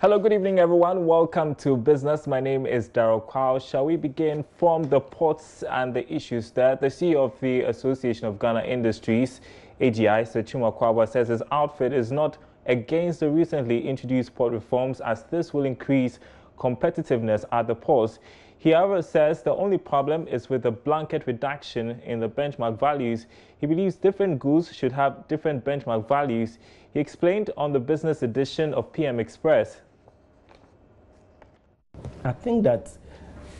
Hello, good evening, everyone. Welcome to Business. My name is Darryl Kwao. Shall we begin from the ports and the issues there? The CEO of the Association of Ghana Industries, AGI, Sechuma Kwaba, says his outfit is not against the recently introduced port reforms, as this will increase competitiveness at the ports. He, however, says the only problem is with the blanket reduction in the benchmark values. He believes different goods should have different benchmark values. He explained on the business edition of PM Express. I think that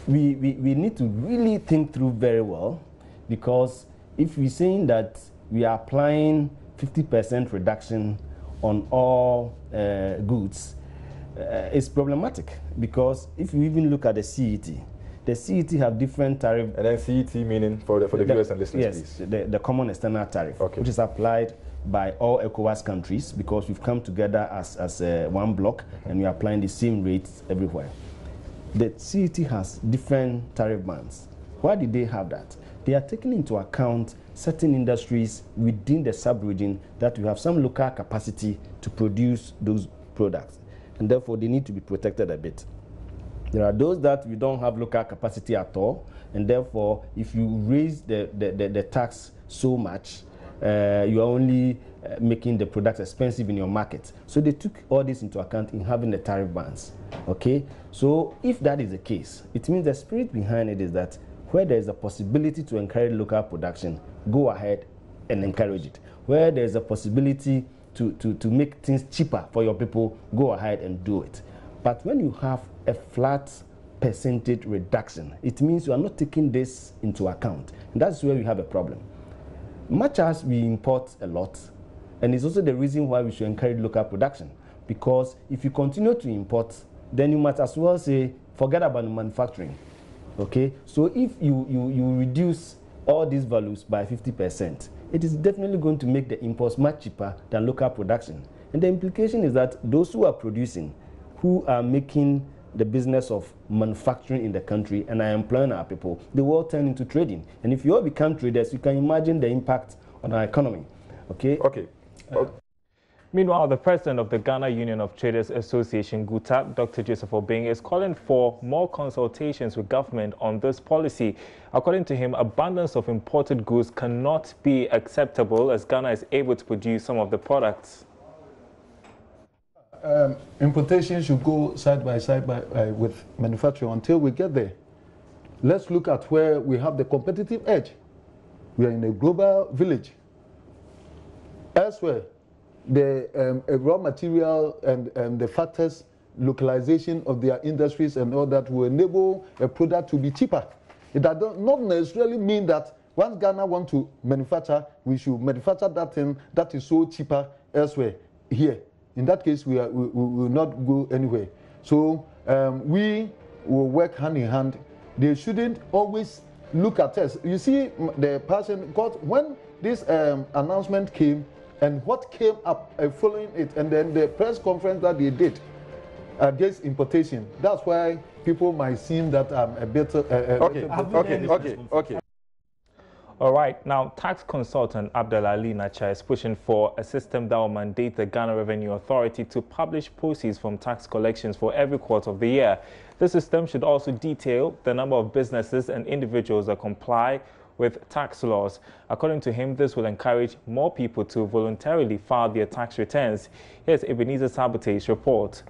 we need to really think through very well, because if we're saying that we are applying 50% reduction on all goods, it's problematic, because if you even look at the CET have different tariff. And then CET meaning for the viewers and listeners, yes, please. The common external tariff, okay, which is applied by all ECOWAS countries, because we've come together as one block, and we are applying the same rates everywhere. The CET has different tariff bands. Why did they have that? They are taking into account certain industries within the sub-region that we have some local capacity to produce those products, and therefore they need to be protected a bit. There are those that we don't have local capacity at all, and therefore if you raise the tax so much, you are only making the products expensive in your market. So they took all this into account in having the tariff bands. Okay, so if that is the case, it means the spirit behind it is that where there is a possibility to encourage local production, go ahead and encourage it. Where there is a possibility to make things cheaper for your people, go ahead and do it. But when you have a flat percentage reduction, it means you are not taking this into account. And that's where we have a problem. Much as we import a lot, and it's also the reason why we should encourage local production, because if you continue to import, then you might as well say, forget about the manufacturing. Okay, so if you reduce all these values by 50%, it is definitely going to make the imports much cheaper than local production. And the implication is that those who are producing, who are making the business of manufacturing in the country and are employing our people, they will turn into trading. And if you all become traders, you can imagine the impact on our economy. Okay? Okay. Meanwhile, the president of the Ghana Union of Traders Association, GUTA, Dr. Joseph Obeng, is calling for more consultations with government on this policy. According to him, abundance of imported goods cannot be acceptable, as Ghana is able to produce some of the products. Importation should go side by side with manufacturing until we get there. Let's look at where we have the competitive edge. We are in a global village. Elsewhere, the raw material and the factors, localization of their industries and all that will enable a product to be cheaper. It does not necessarily mean that once Ghana wants to manufacture, we should manufacture that thing that is so cheaper elsewhere here. In that case, we will not go anywhere. So we will work hand in hand. They shouldn't always look at us. You see, the person, because when this announcement came and what came up following it, and then the press conference that they did against importation, that's why people might seem that I'm a bit... Okay. All right, now tax consultant Abdallah Ali Nacha is pushing for a system that will mandate the Ghana Revenue Authority to publish proceeds from tax collections for every quarter of the year. The system should also detail the number of businesses and individuals that comply with tax laws. According to him, this will encourage more people to voluntarily file their tax returns. Here's Ebenezer Sabate's report.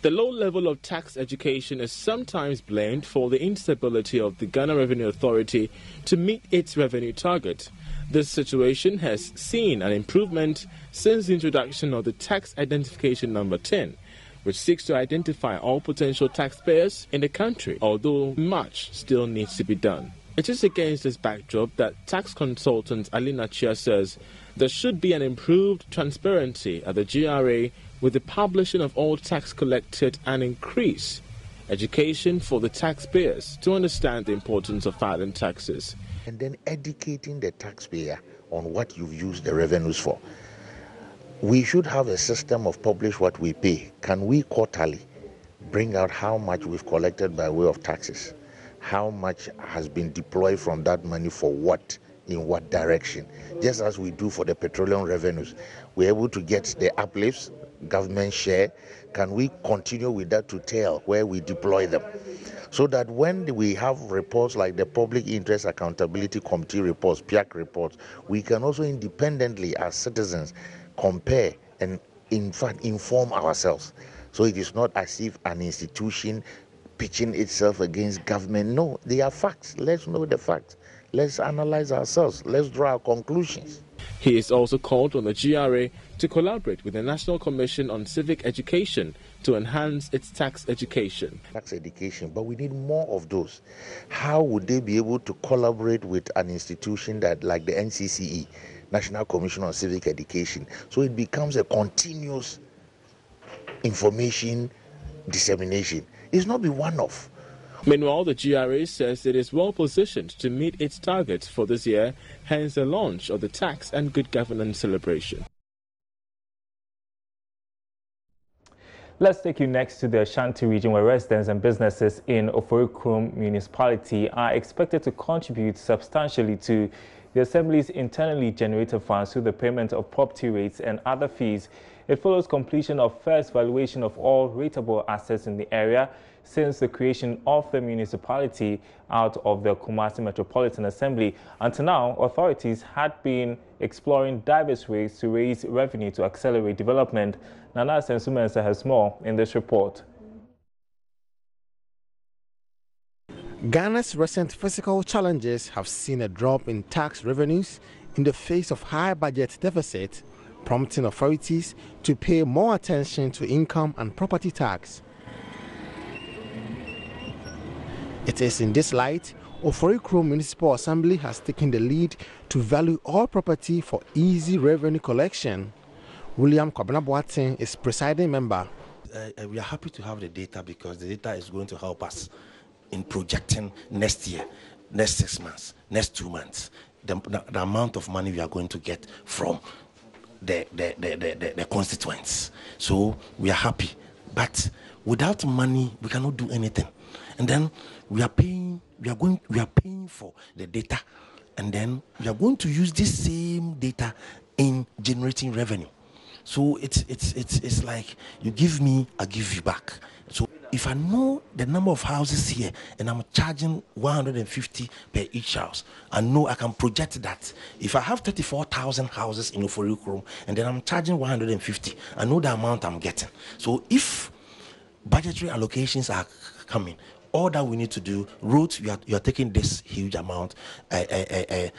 The low level of tax education is sometimes blamed for the instability of the Ghana Revenue Authority to meet its revenue target. This situation has seen an improvement since the introduction of the Tax Identification Number 10, which seeks to identify all potential taxpayers in the country, although much still needs to be done. It is against this backdrop that tax consultant Ali Nachia says there should be an improved transparency at the GRA with the publishing of all tax collected and increase education for the taxpayers to understand the importance of filing taxes. And then educating the taxpayer on what you've used the revenues for. We should have a system of publish what we pay. Can we quarterly bring out how much we've collected by way of taxes? How much has been deployed from that money for what, in what direction? Just as we do for the petroleum revenues. We're able to get the uplifts government share? Can we continue with that to tell where we deploy them? So that when we have reports like the Public Interest Accountability Committee reports, PIAC reports, we can also independently as citizens compare and in fact inform ourselves. So it is not as if an institution pitching itself against government. No, they are facts. Let's know the facts. Let's analyze ourselves. Let's draw our conclusions. He is also called on the GRA to collaborate with the National Commission on Civic Education to enhance its tax education. Tax education, but we need more of those. How would they be able to collaborate with an institution that, like the NCCE, National Commission on Civic Education, so it becomes a continuous information dissemination? It's not be one-off. Meanwhile, the GRA says it is well positioned to meet its targets for this year, hence the launch of the Tax and Good Governance celebration. Let's take you next to the Ashanti region, where residents and businesses in Oforikrom Municipality are expected to contribute substantially to the Assembly's internally generated funds through the payment of property rates and other fees. It follows completion of first valuation of all rateable assets in the area since the creation of the municipality out of the Kumasi Metropolitan Assembly. Until now, authorities had been exploring diverse ways to raise revenue to accelerate development. Nana Sensumensa has more in this report. Ghana's recent fiscal challenges have seen a drop in tax revenues in the face of high budget deficit, prompting authorities to pay more attention to income and property tax. It is in this light, Oforikrom Municipal Assembly has taken the lead to value all property for easy revenue collection. William Kwabena is presiding member. We are happy to have the data because the data is going to help us in projecting next year, next 6 months, next 2 months, the amount of money we are going to get from the constituents. So we are happy, but without money we cannot do anything. And then we are paying for the data, and then we are going to use this same data in generating revenue. So it's like you give me, I give you back. So if I know the number of houses here and I'm charging 150 per each house, I know I can project that. If I have 34,000 houses in Oforikrom and then I'm charging 150, I know the amount I'm getting. So if budgetary allocations are coming, all that we need to do, roads, you are taking this huge amount, other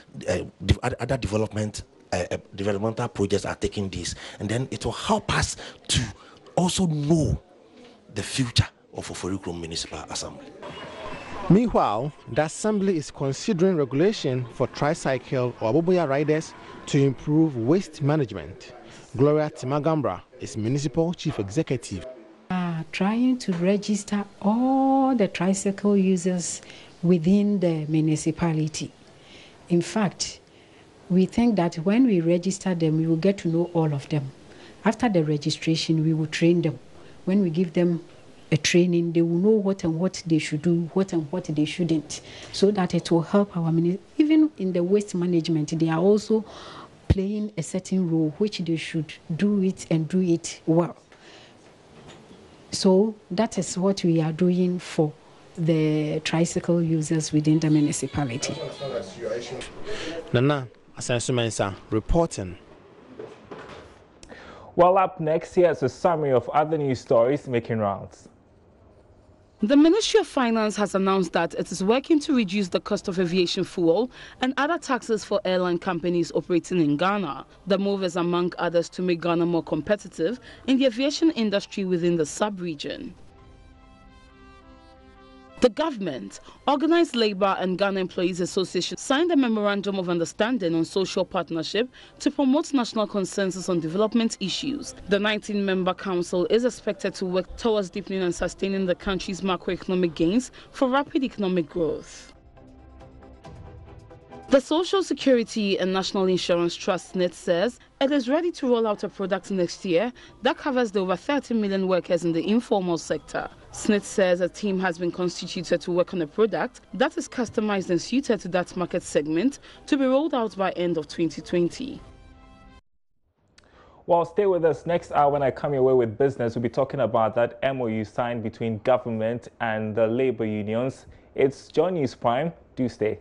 developmental projects are taking this, and then it will help us to also know the future of Oforikrom Municipal Assembly. Meanwhile, the Assembly is considering regulation for tricycle or Aboboya riders to improve waste management. Gloria Timagambra is Municipal Chief Executive. Trying to register all the tricycle users within the municipality. In fact, we think that when we register them, we will get to know all of them. After the registration, we will train them. When we give them a training, they will know what and what they should do, what and what they shouldn't, so that it will help our even in the waste management. They are also playing a certain role, which they should do it and do it well. So that is what we are doing for the tricycle users within the municipality. Nana Asensumensa reporting. Well, up next, here's a summary of other news stories making rounds. The Ministry of Finance has announced that it is working to reduce the cost of aviation fuel and other taxes for airline companies operating in Ghana. The move is, among others, to make Ghana more competitive in the aviation industry within the sub-region. The government, Organized Labour and Ghana Employees Association signed a memorandum of understanding on social partnership to promote national consensus on development issues. The 19-member council is expected to work towards deepening and sustaining the country's macroeconomic gains for rapid economic growth. The Social Security and National Insurance Trust (SNIT) says it is ready to roll out a product next year that covers the over 30 million workers in the informal sector. SNIT says a team has been constituted to work on a product that is customized and suited to that market segment to be rolled out by end of 2020. Well, stay with us. Next hour when I come your way with business, we'll be talking about that MOU signed between government and the labor unions. It's John News Prime. Do stay.